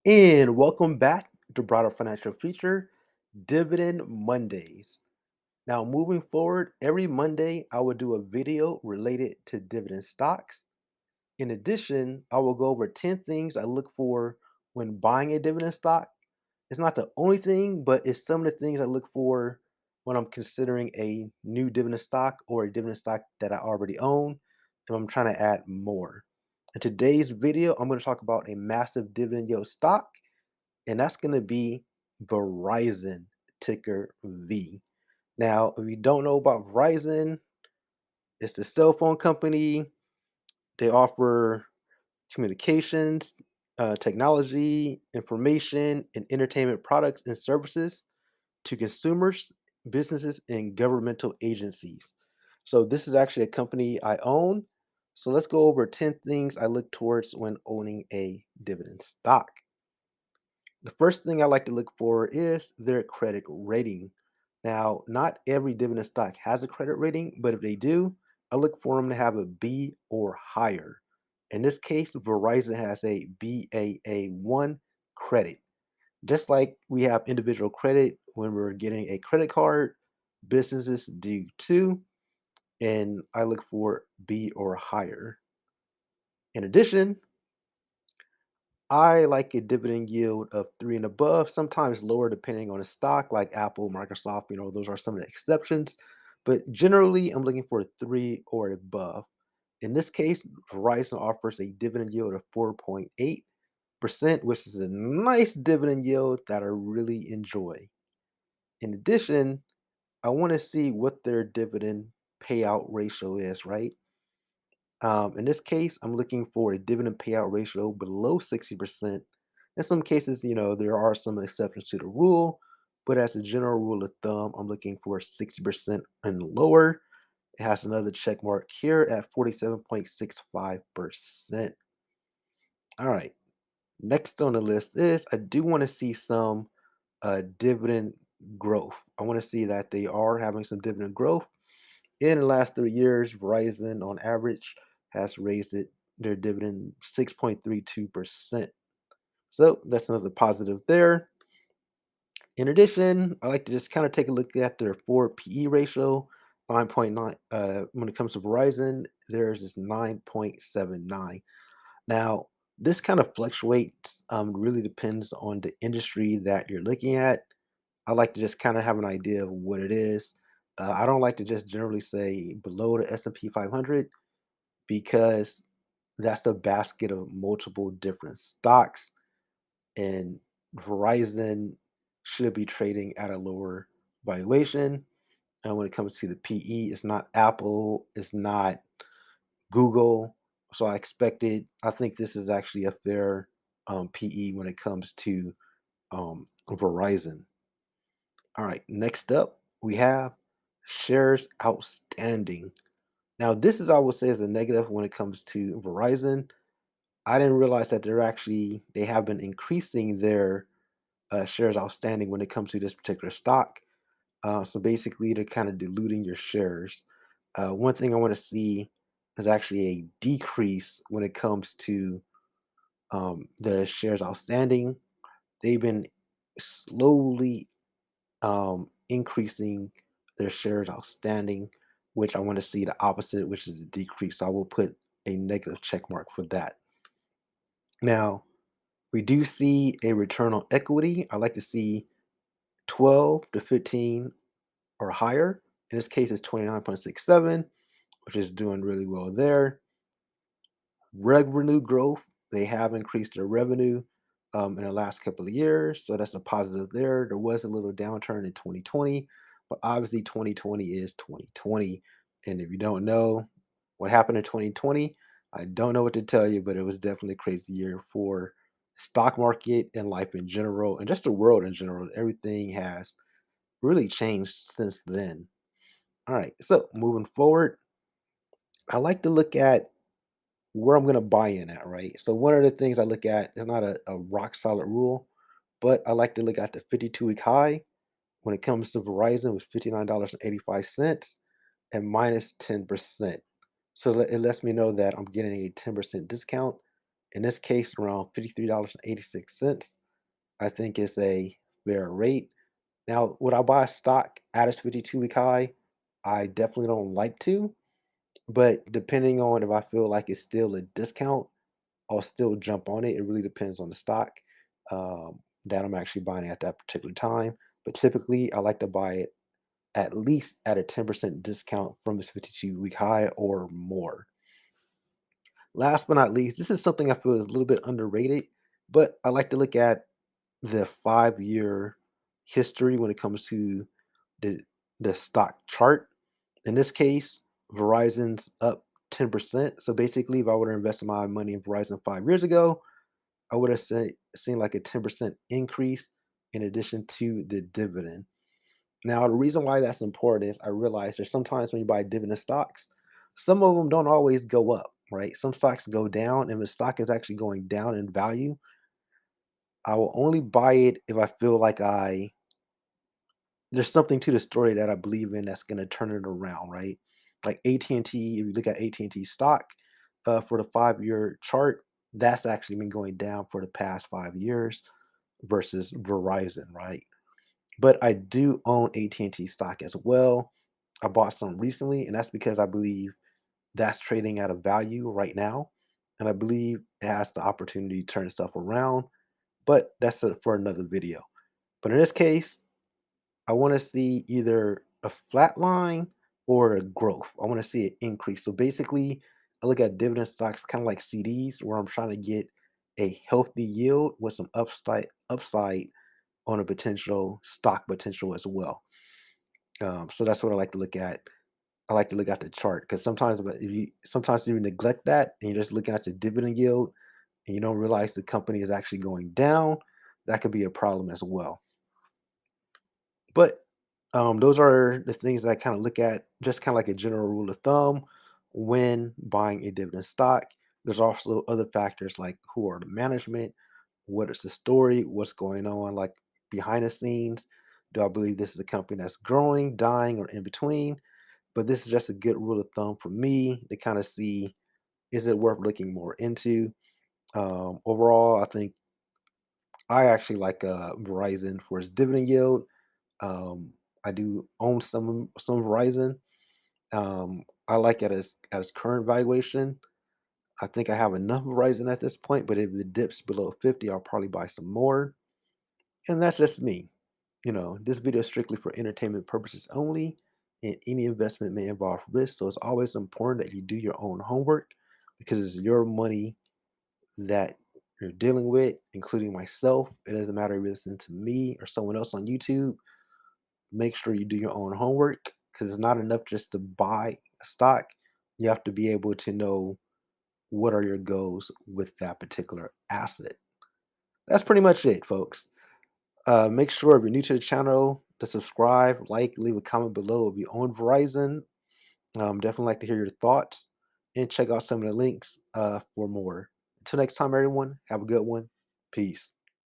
And welcome back to Broader Financial Feature, Dividend Mondays. Now, moving forward, every Monday I will do a video related to dividend stocks. In addition, I will go over 10 things I look for when buying a dividend stock. It's not the only thing, but it's some of the things I look for when I'm considering a new dividend stock or a dividend stock that I already own, and I'm trying to add more. In today's video, I'm going to talk about a massive dividend yield stock, and that's going to be Verizon, ticker V. Now, if you don't know about Verizon, it's a cell phone company. They offer communications, technology, information, and entertainment products and services to consumers, businesses, and governmental agencies. So, this is actually a company I own. So, let's go over 10 things I look towards when owning a dividend stock. The first thing I like to look for is their credit rating. Now, not every dividend stock has a credit rating, but if they do, I look for them to have a B or higher. In this case, Verizon has a BAA1 credit. Just like we have individual credit when we're getting a credit card, businesses do too, and I look for B or higher. In addition, I like a dividend yield of 3 and above, sometimes lower depending on the stock like Apple, Microsoft, those are some of the exceptions. But generally, I'm looking for 3 or above. In this case, Verizon offers a dividend yield of 4.8%, which is a nice dividend yield that I really enjoy. In addition, I want to see what their dividend payout ratio is, right? In this case, I'm looking for a dividend payout ratio below 60%. In some cases, there are some exceptions to the rule, but as a general rule of thumb, I'm looking for 60% and lower. It has another check mark here at 47.65%. All right. Next on the list is I do want to see some dividend growth. I want to see that they are having some dividend growth. In the last 3 years, Verizon on average has raised their dividend 6.32%. So that's another positive there. In addition, I like to just kind of take a look at their forward PE ratio, 9.9. When it comes to Verizon, theirs is 9.79. Now, this kind of fluctuates, really depends on the industry that you're looking at. I like to just kind of have an idea of what it is. I don't like to just generally say below the S&P 500 because that's a basket of multiple different stocks, and Verizon should be trading at a lower valuation. And when it comes to the PE, it's not Apple, it's not Google. So I think this is actually a fair PE when it comes to Verizon. All right, next up, we have shares outstanding. Now, this is, I would say, is a negative when it comes to Verizon. I didn't realize that they have been increasing their shares outstanding when it comes to this particular stock. So basically, they're kind of diluting your shares. One thing I want to see is actually a decrease when it comes to the shares outstanding. They've been slowly increasing their shares outstanding, which I want to see the opposite, which is a decrease. So I will put a negative check mark for that. Now, we do see a return on equity. I like to see 12 to 15 or higher. In this case, it's 29.67, which is doing really well there. Revenue growth, they have increased their revenue in the last couple of years. So that's a positive there. There was a little downturn in 2020, but obviously 2020 is 2020. And if you don't know what happened in 2020, I don't know what to tell you, but it was definitely a crazy year for stock market and life in general, and just the world in general. Everything has really changed since then. All right, so moving forward, I like to look at where I'm gonna buy in at, right? So one of the things I look at is not a rock solid rule, but I like to look at the 52-week high when it comes to Verizon was $59.85 and minus 10%. So it lets me know that I'm getting a 10% discount. In this case, around $53.86. I think is a fair rate. Now, would I buy a stock at its 52-week high? I definitely don't like to, but depending on if I feel like it's still a discount, I'll still jump on it. It really depends on the stock that I'm actually buying at that particular time. But typically, I like to buy it at least at a 10% discount from its 52-week high or more. Last but not least, this is something I feel is a little bit underrated, but I like to look at the 5-year history when it comes to the the stock chart. In this case, Verizon's up 10%. So basically, if I would have invested my money in Verizon 5 years ago, I would have seen like a 10% increase in addition to the dividend. Now, the reason why that's important is I realize there's sometimes when you buy dividend stocks, some of them don't always go up, right? Some stocks go down, and the stock is actually going down in value. I will only buy it if I feel like I there's something to the story that I believe in that's going to turn it around, right? Like AT&T, if you look at AT&T stock for the 5-year chart, that's actually been going down for the past 5 years versus Verizon, right? But I do own AT&T stock as well. I bought some recently, and that's because I believe that's trading at a value right now, and I believe it has the opportunity to turn itself around. But that's for another video. But in this case, I want to see either a flat line or a growth. I want to see an increase. So basically, I look at dividend stocks kind of like CDs, where I'm trying to get a healthy yield with some upside on a potential stock potential as well. So that's what I like to look at. I like to look at the chart because sometimes if you neglect that and you're just looking at the dividend yield and you don't realize the company is actually going down, that could be a problem as well. But those are the things that I kind of look at, just kind of like a general rule of thumb when buying a dividend stock. There's also other factors like who are the management, what is the story, what's going on, like behind the scenes. Do I believe this is a company that's growing, dying, or in between? But this is just a good rule of thumb for me to kind of see, is it worth looking more into? Overall, I think I actually like Verizon for its dividend yield. um, I do own some Verizon. I like it at its current valuation. I think I have enough Verizon at this point, but if it dips below 50, I'll probably buy some more. And that's just me. This video is strictly for entertainment purposes only, and any investment may involve risk. So it's always important that you do your own homework because it's your money that you're dealing with, including myself. It doesn't matter if you listen to me or someone else on YouTube. Make sure you do your own homework because it's not enough just to buy a stock. You have to be able to know what are your goals with that particular asset. That's pretty much it, folks. Make sure if you're new to the channel to subscribe, like, leave a comment below if you own Verizon. Definitely like to hear your thoughts and check out some of the links for more. Until next time, everyone, have a good one. Peace.